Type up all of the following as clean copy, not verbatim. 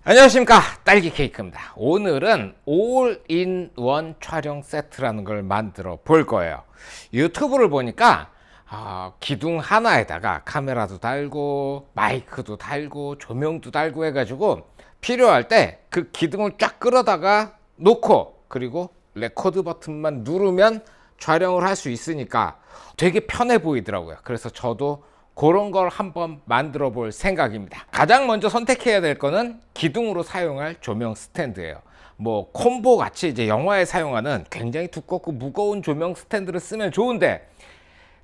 안녕하십니까, 딸기 케이크입니다. 오늘은 올인원 촬영 세트라는 걸 만들어 볼 거예요. 유튜브를 보니까 기둥 하나에다가 카메라도 달고 마이크도 달고 조명도 달고 해가지고 필요할 때 그 기둥을 쫙 끌어다가 놓고 그리고 레코드 버튼만 누르면 촬영을 할 수 있으니까 되게 편해 보이더라고요. 그래서 저도 그런 걸 한번 만들어 볼 생각입니다. 가장 먼저 선택해야 될 거는 기둥으로 사용할 조명 스탠드예요. 뭐 콤보 같이 이제 영화에 사용하는 굉장히 두껍고 무거운 조명 스탠드를 쓰면 좋은데,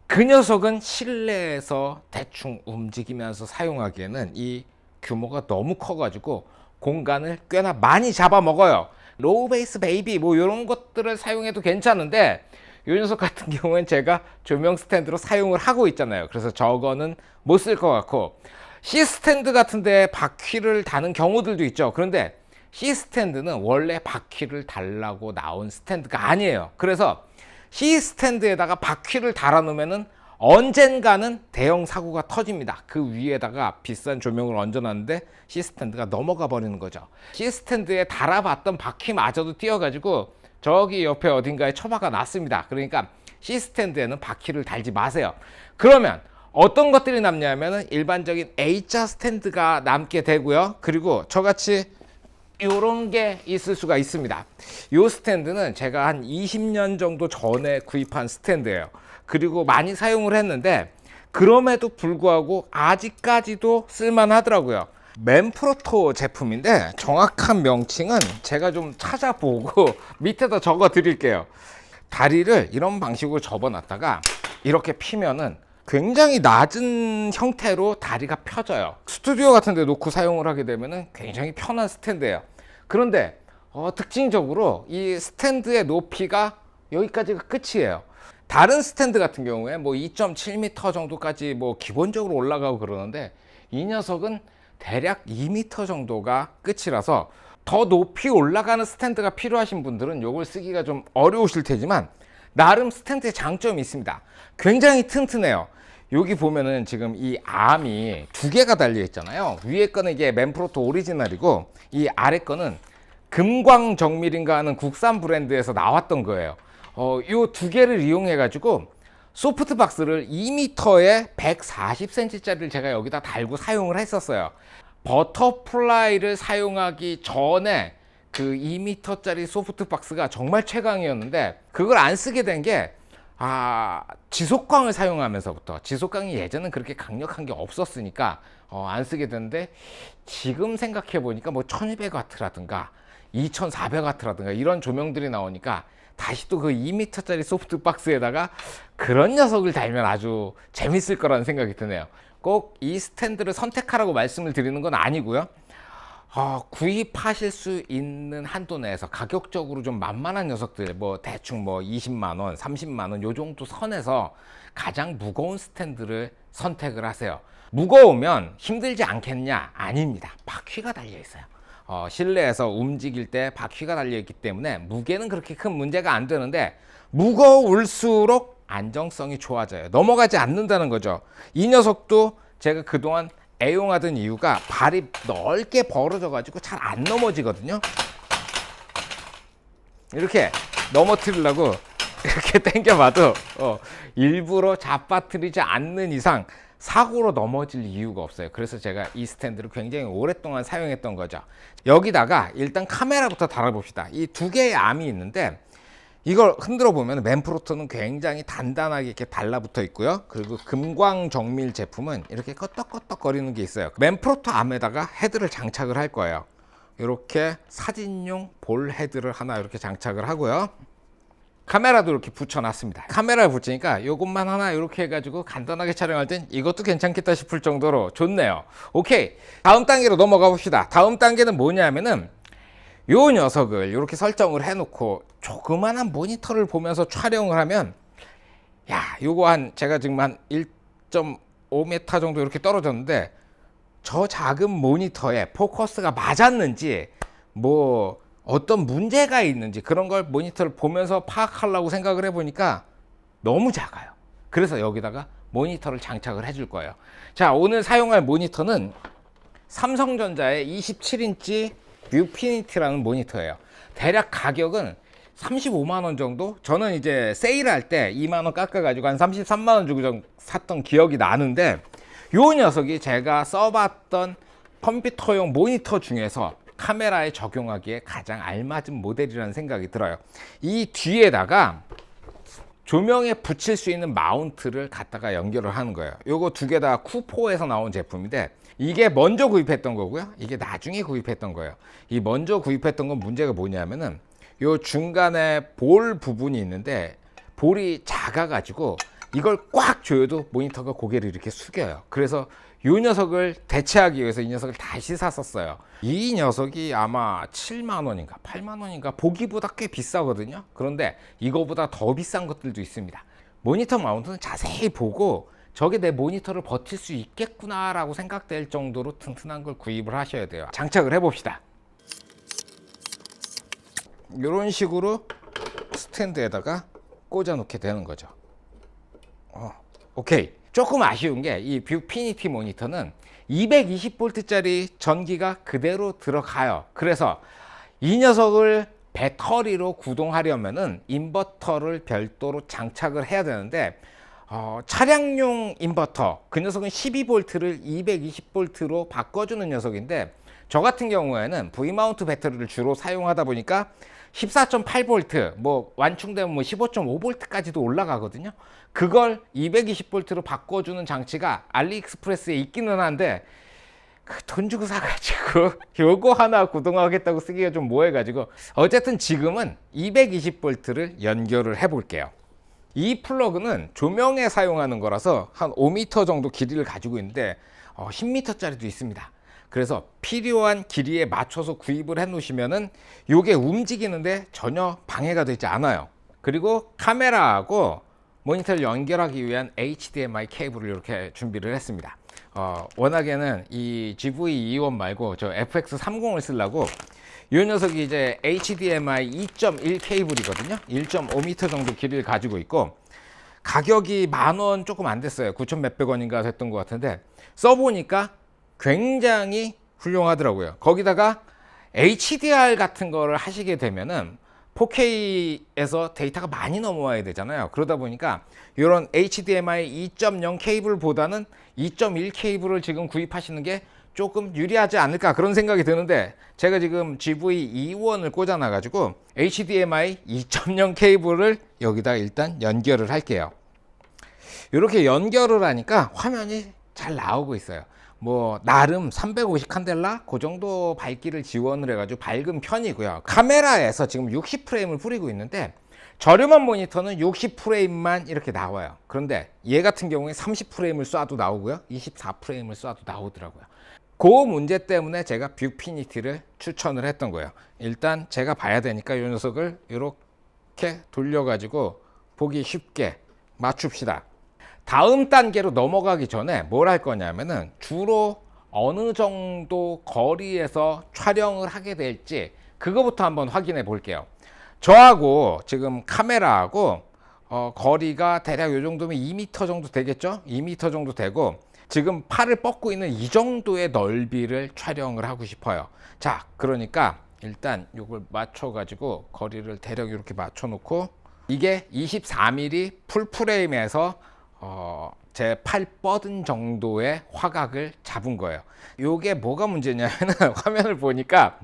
그 녀석은 실내에서 대충 움직이면서 사용하기에는 이 규모가 너무 커가지고 공간을 꽤나 많이 잡아먹어요. 로우 베이스 베이비 뭐 이런 것들을 사용해도 괜찮은데, 이 녀석 같은 경우는 제가 조명 스탠드로 사용을 하고 있잖아요. 그래서 저거는 못 쓸 것 같고, C 스탠드 같은데 바퀴를 다는 경우들도 있죠. 그런데 C 스탠드는 원래 바퀴를 달라고 나온 스탠드가 아니에요. 그래서 C 스탠드에다가 바퀴를 달아 놓으면은 언젠가는 대형 사고가 터집니다. 그 위에다가 비싼 조명을 얹어놨는데 C 스탠드가 넘어가 버리는 거죠. C 스탠드에 달아봤던 바퀴마저도 띄어가지고 저기 옆에 어딘가에 처박아 놨습니다. 그러니까 C 스탠드에는 바퀴를 달지 마세요. 그러면 어떤 것들이 남냐면은 일반적인 A자 스탠드가 남게 되고요. 그리고 저같이 이런 게 있을 수가 있습니다. 이 스탠드는 제가 한 20년 정도 전에 구입한 스탠드예요. 그리고 많이 사용을 했는데 그럼에도 불구하고 아직까지도 쓸만하더라고요. 맨프로토 제품인데 정확한 명칭은 제가 좀 찾아보고 밑에다 적어 드릴게요. 다리를 이런 방식으로 접어 놨다가 이렇게 피면은 굉장히 낮은 형태로 다리가 펴져요. 스튜디오 같은 데 놓고 사용을 하게 되면은 굉장히 편한 스탠드예요. 그런데 특징적으로 이 스탠드의 높이가 여기까지가 끝이에요. 다른 스탠드 같은 경우에 뭐 2.7m 정도까지 뭐 기본적으로 올라가고 그러는데, 이 녀석은 대략 2m 정도가 끝이라서 더 높이 올라가는 스탠드가 필요하신 분들은 이걸 쓰기가 좀 어려우실 테지만 나름 스탠드의 장점이 있습니다. 굉장히 튼튼해요. 여기 보면은 지금 이 암이 두 개가 달려 있잖아요. 위에 거는 이게 맨프로토 오리지널이고 이 아래 거는 금광정밀인가 하는 국산 브랜드에서 나왔던 거예요. 이 두 개를 이용해 가지고 소프트박스를 2m에 140cm짜리를 제가 여기다 달고 사용을 했었어요. 버터플라이를 사용하기 전에 그 2m짜리 소프트박스가 정말 최강이었는데, 그걸 안 쓰게 된 게 지속광을 사용하면서부터, 지속광이 예전엔 그렇게 강력한 게 없었으니까 안 쓰게 됐는데, 지금 생각해 보니까 뭐 1200W라든가 2400W라든가 이런 조명들이 나오니까 다시 또 그 2m짜리 소프트박스에다가 그런 녀석을 달면 아주 재밌을 거라는 생각이 드네요. 꼭 이 스탠드를 선택하라고 말씀을 드리는 건 아니고요. 구입하실 수 있는 한도 내에서 가격적으로 좀 만만한 녀석들, 뭐 대충 뭐 20만원, 30만원 요 정도 선에서 가장 무거운 스탠드를 선택을 하세요. 무거우면 힘들지 않겠냐? 아닙니다. 바퀴가 달려 있어요. 실내에서 움직일 때 바퀴가 달려있기 때문에 무게는 그렇게 큰 문제가 안 되는데, 무거울수록 안정성이 좋아져요. 넘어가지 않는다는 거죠. 이 녀석도 제가 그동안 애용하던 이유가 발이 넓게 벌어져 가지고 잘 안 넘어지거든요. 이렇게 넘어뜨리려고 이렇게 당겨봐도 일부러 잡아뜨리지 않는 이상 사고로 넘어질 이유가 없어요. 그래서 제가 이 스탠드를 굉장히 오랫동안 사용했던 거죠. 여기다가 일단 카메라부터 달아봅시다. 이 두 개의 암이 있는데, 이걸 흔들어 보면 맨프로토는 굉장히 단단하게 이렇게 달라붙어 있고요. 그리고 금광정밀 제품은 이렇게 껐덕껐덕거리는 게 있어요. 맨프로토 암에다가 헤드를 장착을 할 거예요. 이렇게 사진용 볼 헤드를 하나 이렇게 장착을 하고요. 카메라도 이렇게 붙여놨습니다. 카메라를 붙이니까 이것만 하나 이렇게 해가지고 간단하게 촬영할 땐 이것도 괜찮겠다 싶을 정도로 좋네요. 오케이, 다음 단계로 넘어가 봅시다. 다음 단계는 뭐냐면은 요 녀석을 이렇게 설정을 해놓고 조그만한 모니터를 보면서 촬영을 하면, 요거 제가 지금 한 1.5m 정도 이렇게 떨어졌는데, 저 작은 모니터에 포커스가 맞았는지 뭐 어떤 문제가 있는지 그런 걸 모니터를 보면서 파악하려고 생각을 해보니까 너무 작아요. 그래서 여기다가 모니터를 장착을 해줄 거예요. 자, 오늘 사용할 모니터는 삼성전자의 27인치 뷰피니티라는 모니터예요. 대략 가격은 35만 원 정도? 저는 이제 세일할 때 2만 원 깎아가지고 한 33만 원 주고 샀던 기억이 나는데, 요 녀석이 제가 써봤던 컴퓨터용 모니터 중에서 카메라에 적용하기에 가장 알맞은 모델이라는 생각이 들어요. 이 뒤에다가 조명에 붙일 수 있는 마운트를 갖다가 연결을 하는 거예요. 요거 두 개 다 쿠포에서 나온 제품인데, 이게 먼저 구입했던 거고요, 이게 나중에 구입했던 거예요. 이 먼저 구입했던 건 문제가 뭐냐면은 요 중간에 볼 부분이 있는데, 볼이 작아가지고 이걸 꽉 조여도 모니터가 고개를 이렇게 숙여요. 그래서 이 녀석을 대체하기 위해서 이 녀석을 다시 샀었어요. 이 녀석이 아마 7만 원인가 8만 원인가, 보기보다 꽤 비싸거든요. 그런데 이거보다 더 비싼 것들도 있습니다. 모니터 마운트는 자세히 보고 저게 내 모니터를 버틸 수 있겠구나 라고 생각될 정도로 튼튼한 걸 구입을 하셔야 돼요. 장착을 해봅시다. 이런 식으로 스탠드에다가 꽂아 놓게 되는 거죠. 오케이. 조금 아쉬운 게 이 뷰피니티 모니터는 220V짜리 전기가 그대로 들어가요. 그래서 이 녀석을 배터리로 구동하려면은 인버터를 별도로 장착을 해야 되는데, 차량용 인버터, 그 녀석은 12V를 220V로 바꿔주는 녀석인데, 저 같은 경우에는 V마운트 배터리를 주로 사용하다 보니까 14.8V, 뭐 완충되면 뭐 15.5V까지도 올라가거든요. 그걸 220V로 바꿔주는 장치가 알리익스프레스에 있기는 한데, 돈 주고 사가지고 요거 하나 구동하겠다고 쓰기가 좀 뭐해가지고, 어쨌든 지금은 220V를 연결을 해볼게요. 이 플러그는 조명에 사용하는 거라서 한 5m 정도 길이를 가지고 있는데 10m짜리도 있습니다. 그래서 필요한 길이에 맞춰서 구입을 해 놓으시면은 요게 움직이는데 전혀 방해가 되지 않아요. 그리고 카메라하고 모니터를 연결하기 위한 HDMI 케이블을 이렇게 준비를 했습니다. 워낙에는 이 GV21 말고 저 FX30을 쓰려고 이 녀석이 이제 HDMI 2.1 케이블이거든요. 1.5m 정도 길이를 가지고 있고, 가격이 10,000원 조금 안 됐어요. 9,000 몇백 원인가 됐던 것 같은데, 써보니까 굉장히 훌륭하더라고요. 거기다가 HDR 같은 거를 하시게 되면은 4K에서 데이터가 많이 넘어와야 되잖아요. 그러다 보니까 이런 HDMI 2.0 케이블보다는 2.1 케이블을 지금 구입하시는 게 조금 유리하지 않을까, 그런 생각이 드는데, 제가 지금 GV21을 꽂아놔 가지고 HDMI 2.0 케이블을 여기다 일단 연결을 할게요. 이렇게 연결을 하니까 화면이 잘 나오고 있어요. 뭐 나름 350 칸델라 그 정도 밝기를 지원을 해가지고 밝은 편이고요. 카메라에서 지금 60프레임을 뿌리고 있는데, 저렴한 모니터는 60프레임만 이렇게 나와요. 그런데 얘 같은 경우에 30프레임을 쏴도 나오고요, 24프레임을 쏴도 나오더라고요. 그 문제 때문에 제가 뷰피니티를 추천을 했던 거예요. 일단 제가 봐야 되니까 이 녀석을 이렇게 돌려가지고 보기 쉽게 맞춥시다. 다음 단계로 넘어가기 전에 뭘 할 거냐면은, 주로 어느 정도 거리에서 촬영을 하게 될지 그거부터 한번 확인해 볼게요. 저하고 지금 카메라하고 거리가 대략 요 정도면 2m 정도 되겠죠? 2m 정도 되고, 지금 팔을 뻗고 있는 이 정도의 넓이를 촬영을 하고 싶어요. 자, 그러니까 일단 이걸 맞춰 가지고 거리를 대략 이렇게 맞춰 놓고, 이게 24mm 풀프레임에서 제 팔 뻗은 정도의 화각을 잡은 거예요. 요게 뭐가 문제냐면 화면을 보니까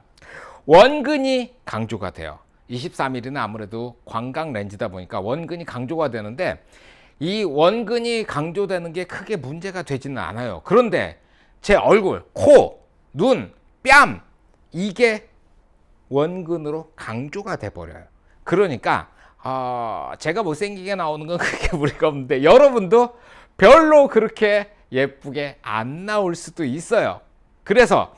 원근이 강조가 돼요. 24mm는 아무래도 광각 렌즈다 보니까 원근이 강조가 되는데, 이 원근이 강조되는 게 크게 문제가 되지는 않아요. 그런데 제 얼굴, 코, 눈, 뺨, 이게 원근으로 강조가 돼 버려요. 그러니까 제가 못생기게 나오는 건 크게 무리가 없는데, 여러분도 별로 그렇게 예쁘게 안 나올 수도 있어요. 그래서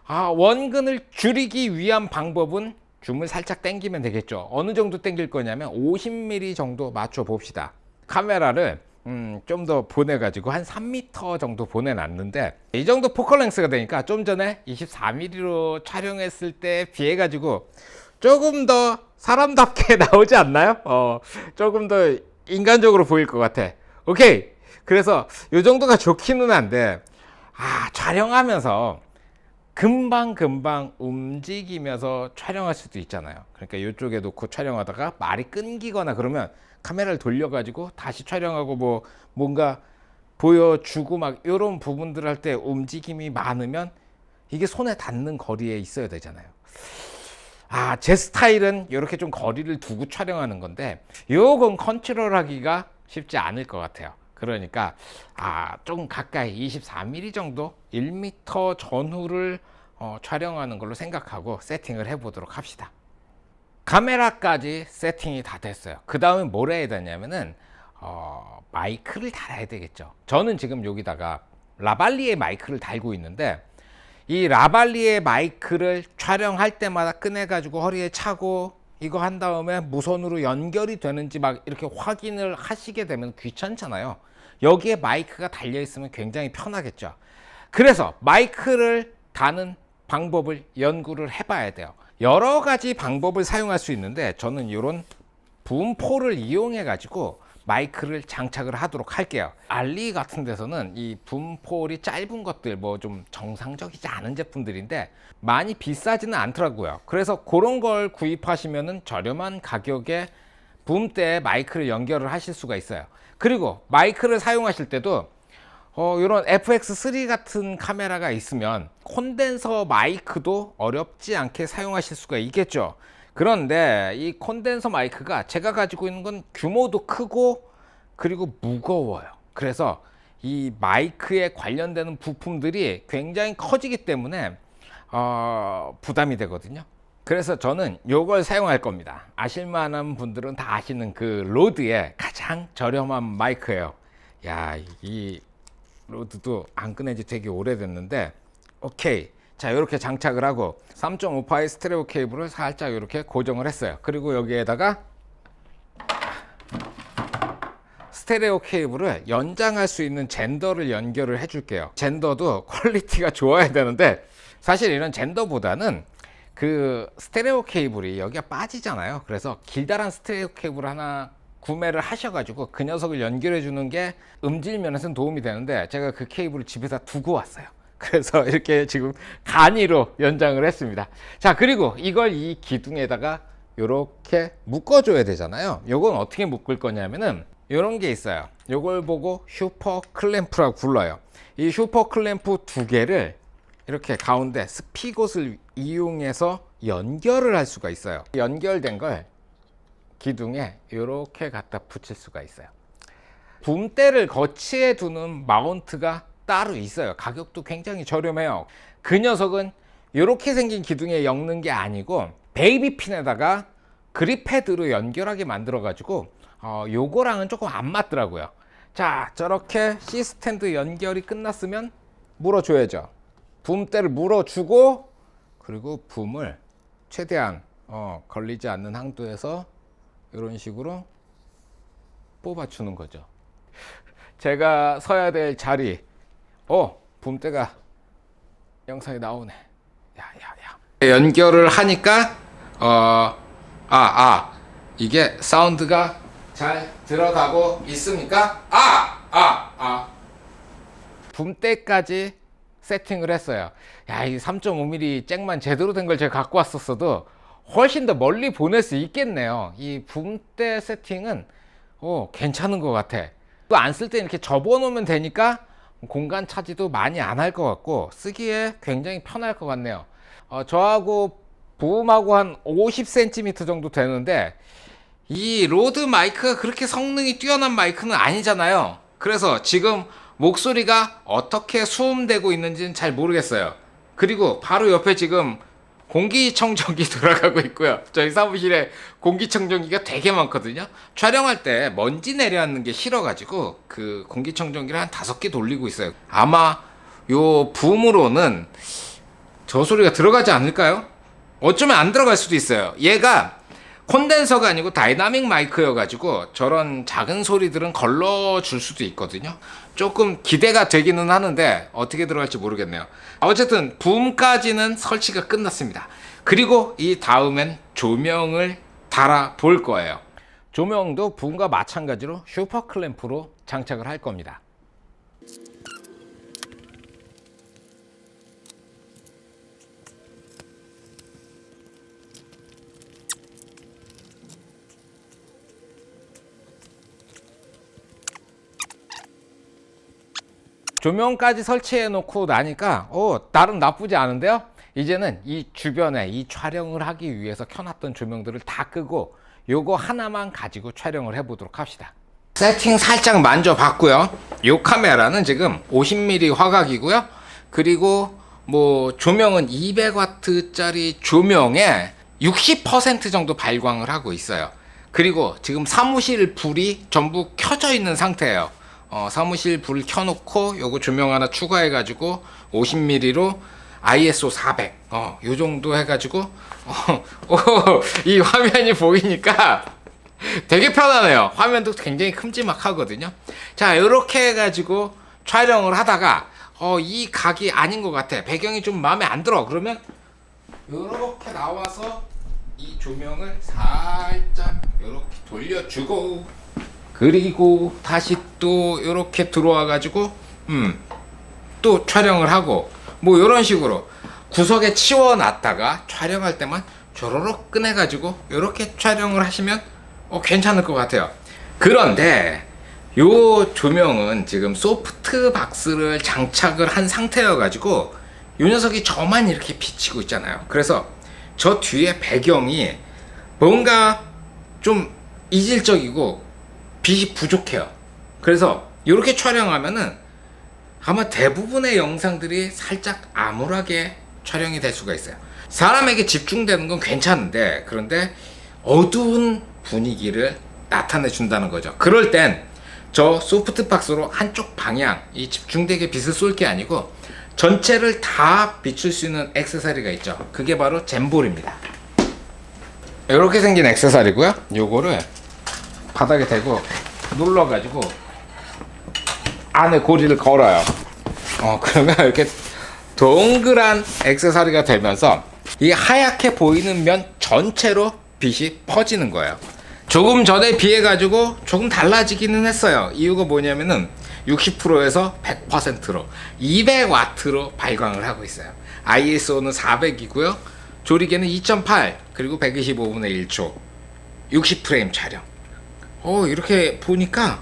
원근을 줄이기 위한 방법은 줌을 살짝 당기면 되겠죠. 어느 정도 당길 거냐면 50mm 정도 맞춰 봅시다. 카메라를 좀 더 보내가지고 한 3m 정도 보내놨는데, 이 정도 포컬 랭스가 되니까 좀 전에 24mm로 촬영했을 때 비해 가지고 조금 더 사람답게 나오지 않나요? 조금 더 인간적으로 보일 것 같아. 오케이. 그래서 이 정도가 좋기는 한데, 촬영하면서 금방금방 움직이면서 촬영할 수도 있잖아요. 그러니까 이쪽에 놓고 촬영하다가 말이 끊기거나 그러면 카메라를 돌려가지고 다시 촬영하고 뭐 뭔가 보여주고 막 이런 부분들 할 때 움직임이 많으면 이게 손에 닿는 거리에 있어야 되잖아요. 제 스타일은 이렇게 좀 거리를 두고 촬영하는 건데 요건 컨트롤하기가 쉽지 않을 것 같아요. 그러니까 좀 가까이 24mm 정도 1m 전후를 촬영하는 걸로 생각하고 세팅을 해 보도록 합시다. 카메라까지 세팅이 다 됐어요. 그 다음에 뭘 해야 되냐면은 마이크를 달아야 되겠죠. 저는 지금 여기다가 라발리에 마이크를 달고 있는데 이 라발리에 마이크를 촬영할 때마다 꺼내 가지고 허리에 차고 이거 한 다음에 무선으로 연결이 되는지 막 이렇게 확인을 하시게 되면 귀찮잖아요. 여기에 마이크가 달려 있으면 굉장히 편하겠죠. 그래서 마이크를 다는 방법을 연구를 해봐야 돼요. 여러 가지 방법을 사용할 수 있는데 저는 이런 붐폴을 이용해 가지고 마이크를 장착을 하도록 할게요. 알리 같은 데서는 이 붐폴이 짧은 것들 뭐 좀 정상적이지 않은 제품들인데 많이 비싸지는 않더라고요. 그래서 그런 걸 구입하시면은 저렴한 가격에 붐대에 마이크를 연결을 하실 수가 있어요. 그리고 마이크를 사용하실 때도 이런 FX3 같은 카메라가 있으면 콘덴서 마이크도 어렵지 않게 사용하실 수가 있겠죠. 그런데 이 콘덴서 마이크가 제가 가지고 있는 건 규모도 크고 그리고 무거워요. 그래서 이 마이크에 관련되는 부품들이 굉장히 커지기 때문에 부담이 되거든요. 그래서 저는 이걸 사용할 겁니다. 아실만한 분들은 다 아시는 그 로드의 가장 저렴한 마이크예요. 이 로드도 안 꺼낸 지 되게 오래됐는데 오케이. 자, 이렇게 장착을 하고 3.5파이 스테레오 케이블을 살짝 이렇게 고정을 했어요. 그리고 여기에다가 스테레오 케이블을 연장할 수 있는 젠더를 연결을 해줄게요. 젠더도 퀄리티가 좋아야 되는데 사실 이런 젠더보다는 그 스테레오 케이블이 여기가 빠지잖아요. 그래서 길다란 스테레오 케이블 하나 구매를 하셔가지고 그 녀석을 연결해 주는 게 음질 면에서는 도움이 되는데 제가 그 케이블을 집에다 두고 왔어요. 그래서 이렇게 지금 간이로 연장을 했습니다. 자, 그리고 이걸 이 기둥에다가 이렇게 묶어줘야 되잖아요. 요건 어떻게 묶을 거냐면은 이런 게 있어요. 요걸 보고 슈퍼 클램프라고 불러요. 이 슈퍼 클램프 두 개를 이렇게 가운데 스피곳을 이용해서 연결을 할 수가 있어요. 연결된 걸 기둥에 이렇게 갖다 붙일 수가 있어요. 붐대를 거치해 두는 마운트가 따로 있어요. 가격도 굉장히 저렴해요. 그 녀석은 이렇게 생긴 기둥에 엮는 게 아니고 베이비 핀에다가 그립 패드로 연결하게 만들어 가지고 요거랑은 조금 안 맞더라고요. 자, 저렇게 C 스탠드 연결이 끝났으면 물어줘야죠. 붐대를 물어주고 그리고 붐을 최대한 걸리지 않는 항도에서 이런 식으로 뽑아주는 거죠. 제가 서야 될 자리 붐대가 영상에 나오네. 연결을 하니까 이게 사운드가 잘 들어가고 있습니까? 붐대까지 세팅을 했어요. 이 3.5mm 잭만 제대로 된 걸 제가 갖고 왔었어도 훨씬 더 멀리 보낼 수 있겠네요. 이 붐대 세팅은 괜찮은 것 같아. 또 안 쓸 때 이렇게 접어놓으면 되니까 공간 차지도 많이 안 할 것 같고 쓰기에 굉장히 편할 것 같네요. 저하고 붐하고 한 50cm 정도 되는데 이 로드 마이크가 그렇게 성능이 뛰어난 마이크는 아니잖아요. 그래서 지금 목소리가 어떻게 수음되고 있는지는 잘 모르겠어요. 그리고 바로 옆에 지금 공기청정기 돌아가고 있고요. 저희 사무실에 공기청정기가 되게 많거든요. 촬영할 때 먼지 내려앉는 게 싫어가지고 그 공기청정기를 한 5개 돌리고 있어요. 아마 요 붐으로는 저 소리가 들어가지 않을까요? 어쩌면 안 들어갈 수도 있어요. 얘가 콘덴서가 아니고 다이나믹 마이크여가지고 저런 작은 소리들은 걸러줄 수도 있거든요. 조금 기대가 되기는 하는데 어떻게 들어갈지 모르겠네요. 어쨌든 붐까지는 설치가 끝났습니다. 그리고 이 다음엔 조명을 달아 볼 거예요. 조명도 붐과 마찬가지로 슈퍼 클램프로 장착을 할 겁니다. 조명까지 설치해 놓고 나니까 나름 나쁘지 않은데요. 이제는 이 주변에 이 촬영을 하기 위해서 켜놨던 조명들을 다 끄고 요거 하나만 가지고 촬영을 해보도록 합시다. 세팅 살짝 만져봤고요. 요 카메라는 지금 50mm 화각이고요. 그리고 뭐 조명은 200W짜리 조명에 60% 정도 발광을 하고 있어요. 그리고 지금 사무실 불이 전부 켜져 있는 상태예요. 사무실 불 켜놓고 요거 조명 하나 추가해 가지고 50mm로 ISO 400 요 정도 해가지고 이 화면이 보이니까 되게 편하네요. 화면도 굉장히 큼지막하거든요. 자, 이렇게 해가지고 촬영을 하다가 이 각이 아닌 것 같아, 배경이 좀 마음에 안 들어, 그러면 이렇게 나와서 이 조명을 살짝 이렇게 돌려주고, 그리고 다시 또 이렇게 들어와 가지고 또 촬영을 하고, 뭐 이런 식으로 구석에 치워놨다가 촬영할 때만 조로록 꺼내 가지고 이렇게 촬영을 하시면 괜찮을 것 같아요. 그런데 요 조명은 지금 소프트 박스를 장착을 한 상태여 가지고 요 녀석이 저만 이렇게 비치고 있잖아요. 그래서 저 뒤에 배경이 뭔가 좀 이질적이고 빛이 부족해요. 그래서 이렇게 촬영하면은 아마 대부분의 영상들이 살짝 암울하게 촬영이 될 수가 있어요. 사람에게 집중되는 건 괜찮은데, 그런데 어두운 분위기를 나타내 준다는 거죠. 그럴 땐 저 소프트박스로 한쪽 방향, 이 집중되게 빛을 쏠 게 아니고 전체를 다 비출 수 있는 액세서리가 있죠. 그게 바로 잼볼입니다. 이렇게 생긴 액세서리고요. 요거를 바닥에 대고 눌러가지고 안에 고리를 걸어요. 그러면 이렇게 동그란 액세서리가 되면서 이 하얗게 보이는 면 전체로 빛이 퍼지는 거예요. 조금 전에 비해 가지고 조금 달라지기는 했어요. 이유가 뭐냐면은 60%에서 100%로 200W로 발광을 하고 있어요. ISO는 400이고요. 조리개는 2.8, 그리고 125분의 1초 60프레임 촬영. 이렇게 보니까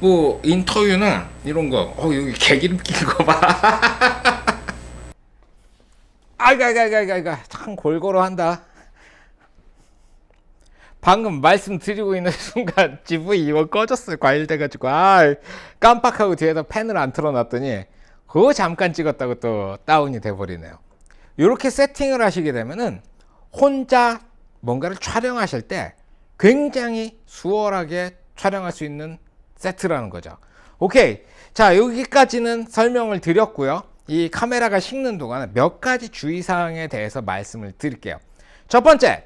뭐 인터뷰는 이런 거 여기 개기름 낀 거 봐. 아이가 참 골고루 한다. 방금 말씀드리고 있는 순간 GV 이거 꺼졌어요. 과일돼가지고 깜빡하고 뒤에다 펜을 안 틀어놨더니 그거 잠깐 찍었다고 또 다운이 돼버리네요. 이렇게 세팅을 하시게 되면은 혼자 뭔가를 촬영하실 때 굉장히 수월하게 촬영할 수 있는 세트라는 거죠. 오케이, 자, 여기까지는 설명을 드렸고요. 이 카메라가 식는 동안에 몇 가지 주의사항에 대해서 말씀을 드릴게요. 첫 번째,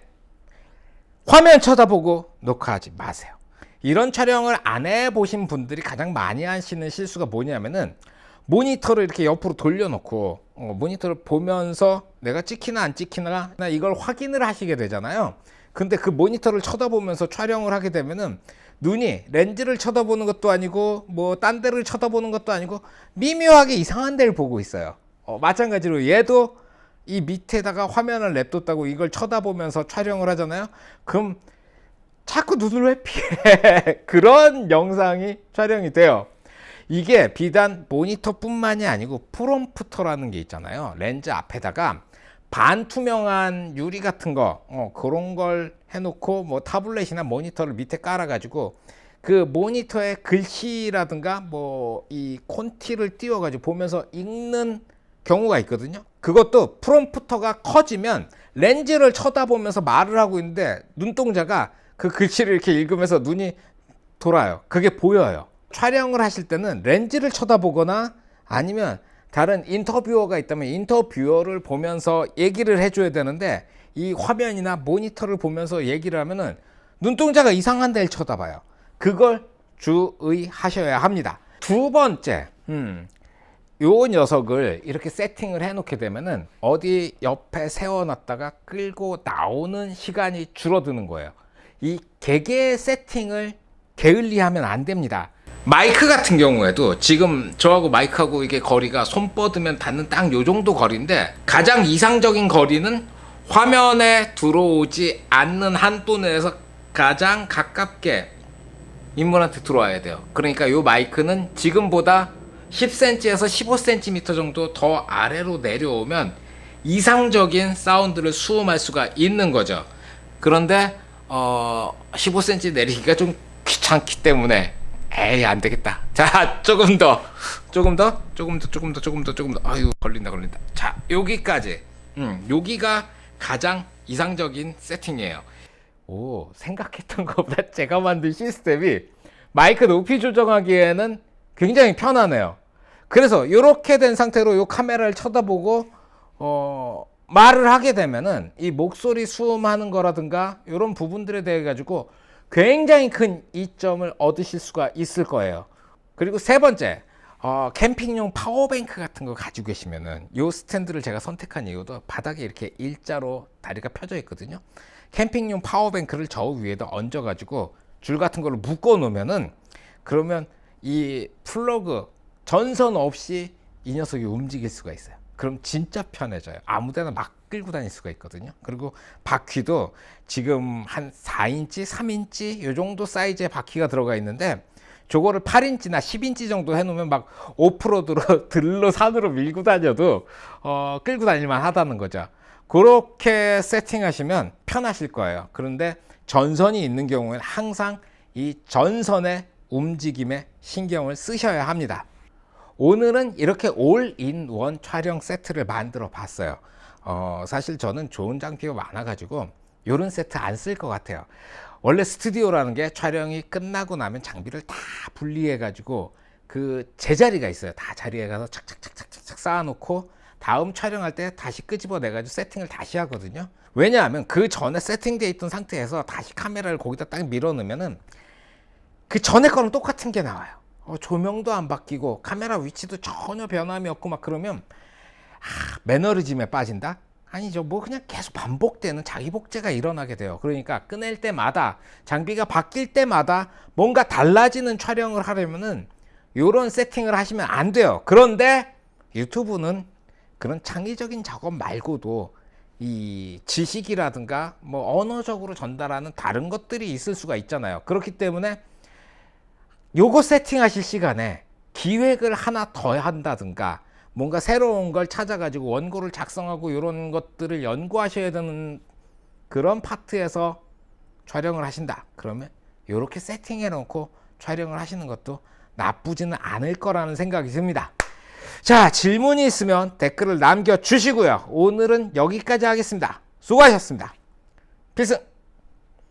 화면 쳐다보고 녹화하지 마세요. 이런 촬영을 안 해보신 분들이 가장 많이 하시는 실수가 뭐냐면은 모니터를 이렇게 옆으로 돌려놓고 모니터를 보면서 내가 찍히나 안 찍히나 이걸 확인을 하시게 되잖아요. 근데 그 모니터를 쳐다보면서 촬영을 하게 되면은 눈이 렌즈를 쳐다보는 것도 아니고 뭐 딴 데를 쳐다보는 것도 아니고 미묘하게 이상한 데를 보고 있어요. 마찬가지로 얘도 이 밑에다가 화면을 냅뒀다고 이걸 쳐다보면서 촬영을 하잖아요. 그럼 자꾸 눈을 왜 피해? 그런 영상이 촬영이 돼요. 이게 비단 모니터뿐만이 아니고 프롬프터라는 게 있잖아요. 렌즈 앞에다가 반투명한 유리 같은 거 그런 걸 해놓고 뭐 타블렛이나 모니터를 밑에 깔아가지고 그 모니터에 글씨라든가 뭐 이 콘티를 띄워가지고 보면서 읽는 경우가 있거든요. 그것도 프롬프터가 커지면 렌즈를 쳐다보면서 말을 하고 있는데 눈동자가 그 글씨를 이렇게 읽으면서 눈이 돌아요. 그게 보여요. 촬영을 하실 때는 렌즈를 쳐다보거나 아니면 다른 인터뷰어가 있다면 인터뷰어를 보면서 얘기를 해줘야 되는데 이 화면이나 모니터를 보면서 얘기를 하면은 눈동자가 이상한 데를 쳐다봐요. 그걸 주의하셔야 합니다. 두 번째, 요 녀석을 이렇게 세팅을 해놓게 되면은 어디 옆에 세워놨다가 끌고 나오는 시간이 줄어드는 거예요. 이 개개 세팅을 게을리하면 안 됩니다. 마이크 같은 경우에도 지금 저하고 마이크하고 이게 거리가 손 뻗으면 닿는 딱 요 정도 거리인데 가장 이상적인 거리는 화면에 들어오지 않는 한도 내에서 가장 가깝게 인물한테 들어와야 돼요. 그러니까 요 마이크는 지금보다 10cm에서 15cm 정도 더 아래로 내려오면 이상적인 사운드를 수음할 수가 있는 거죠. 그런데 15cm 내리기가 좀 귀찮기 때문에 에이 안 되겠다. 자, 조금 더. 아유, 걸린다. 자, 여기까지. 여기가 가장 이상적인 세팅이에요. 오, 생각했던 것보다 제가 만든 시스템이 마이크 높이 조정하기에는 굉장히 편하네요. 그래서 이렇게 된 상태로 이 카메라를 쳐다보고 말을 하게 되면은 이 목소리 수음하는 거라든가 이런 부분들에 대해 가지고 굉장히 큰 이점을 얻으실 수가 있을 거예요. 그리고 세 번째, 캠핑용 파워뱅크 같은 거 가지고 계시면은 이 스탠드를 제가 선택한 이유도 바닥에 이렇게 일자로 다리가 펴져 있거든요. 캠핑용 파워뱅크를 저 위에다 얹어 가지고 줄 같은 걸로 묶어 놓으면은 그러면 이 플러그 전선 없이 이 녀석이 움직일 수가 있어요. 그럼 진짜 편해져요. 아무데나 막 끌고 다닐 수가 있거든요. 그리고 바퀴도 지금 한 4인치, 3인치 요 정도 사이즈의 바퀴가 들어가 있는데 저거를 8인치나 10인치 정도 해놓으면 막 오프로드로 들로 산으로 밀고 다녀도 끌고 다닐만 하다는 거죠. 그렇게 세팅하시면 편하실 거예요. 그런데 전선이 있는 경우에는 항상 이 전선의 움직임에 신경을 쓰셔야 합니다. 오늘은 이렇게 올인원 촬영 세트를 만들어 봤어요. 사실 저는 좋은 장비가 많아 가지고 이런 세트 안 쓸 것 같아요. 원래 스튜디오라는 게 촬영이 끝나고 나면 장비를 다 분리해 가지고 그 제자리가 있어요. 다 자리에 가서 착착착착착 쌓아놓고 다음 촬영할 때 다시 끄집어내 가지고 세팅을 다시 하거든요. 왜냐하면 그 전에 세팅되어 있던 상태에서 다시 카메라를 거기다 딱 밀어 넣으면은 그 전에 거랑 똑같은 게 나와요. 조명도 안 바뀌고 카메라 위치도 전혀 변함이 없고 막 그러면 매너리즘에 빠진다? 아니죠. 뭐 그냥 계속 반복되는 자기 복제가 일어나게 돼요. 그러니까 꺼낼 때마다 장비가 바뀔 때마다 뭔가 달라지는 촬영을 하려면은 요런 세팅을 하시면 안 돼요. 그런데 유튜브는 그런 창의적인 작업 말고도 이 지식이라든가 뭐 언어적으로 전달하는 다른 것들이 있을 수가 있잖아요. 그렇기 때문에 요거 세팅하실 시간에 기획을 하나 더 한다든가 뭔가 새로운 걸 찾아가지고 원고를 작성하고 이런 것들을 연구하셔야 되는 그런 파트에서 촬영을 하신다. 그러면 이렇게 세팅해 놓고 촬영을 하시는 것도 나쁘지는 않을 거라는 생각이 듭니다. 자, 질문이 있으면 댓글을 남겨주시고요. 오늘은 여기까지 하겠습니다. 수고하셨습니다. 필승!